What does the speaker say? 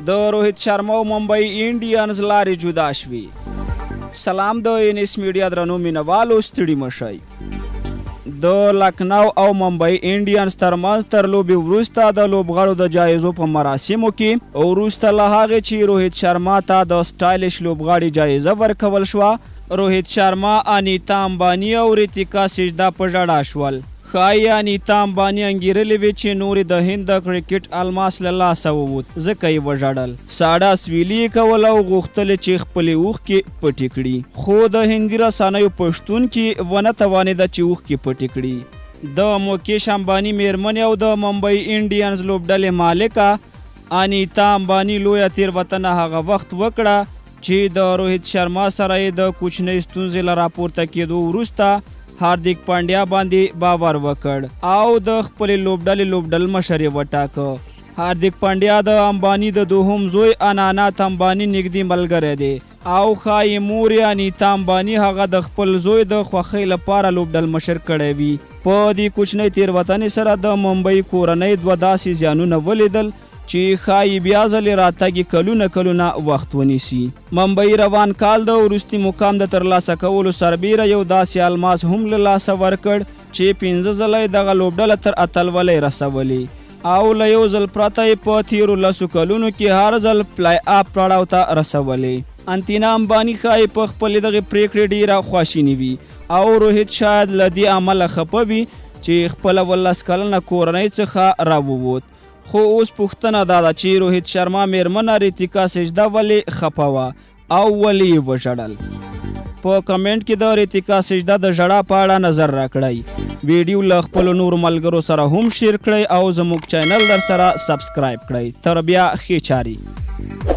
د روهیت شرما او ممبئی انډینز لارې جدا شوې. سلام د NS میډیا درنو مینوالو ستړي مشئ. د لکنو او ممبئی انډینز ترمنځ تر لوبې وروسته د لوبغاړو د جایزو په مراسمو کې او وروسته له هغې چې روهیت شرما ته د سټایلش لوبغاړي جایزه ورکول شوه، روهیت شرما، انیتا امبانی او ریتیکا سجده په ژړا شول. ښایي انیتا امبانی انګیرلې وې چې نورې د هند د کرکټ الماس له لاسه ووت، ځکه یې وژړل. ساړه اسویلي یې کول او غوښتل چې خپلې اوښکې پټې کړي، خو د هندي رسنیو پښتونکي ونه توانېده چې اوښکې پټې کړي. د مکیش امبانی میرمنې او د ممبئی انډینز لوبډلې مالکه انیتا امبانی لویه تېروتنه هغه وخت وکړه چې د روهیت شرما سره یې د کوچنۍ ستونزې له راپورته کېدو وروسته هاردیک پانډیا باندې باور وکړ او د خپلې لوبډل مشر یې وټاکه. هاردیک پانډیا د امبانی د دوهم زوی انانات امبانی نږدې ملګری دی او ښایي مور یې انیتا امبانی هغه د خپل زوی د خوښۍ لپاره لوبډل مشر کړی وي. په دې کوچنۍ تېروتنې سره د ممبئی کورنۍ دوه داسې زیانونه ولیدل چې ښایي بیا ځلې راتګې کلونه وخت ونیسي. ممبئی روان کال د وروستي مقام د ترلاسه کولو سربیره یو داسې الماس هم له لاسه ورکړ چې 15 ځله یې دغه لوبډله تر اتلولۍ رسولې او له یو ځل پرته یې په تېرو 10 کلونو کې هر ځل پلای اپ پړاو ته رسولې. انتینا امبانی ښایي په خپلې دغې پرېکړې ډېره خواشینې وي او روهیت شاید له دې امله خفه وي چې خپله 18 کلنه کورنۍ څخه راووت. خو اوس پوښتنه دا ده چې روهیت شرما میرمنه ریتیکا سجده ولې خفه وه او ولې یې وژړل؟ په کمنټ کې د ریتیکا سجده د ژړا په اړه نظر راکړئ. ویډیو له خپلو نورو ملګرو سره هم شیر کړئ او زموږ چینل در سره سبسکرایب کړئ. تر بیا ښې چارې.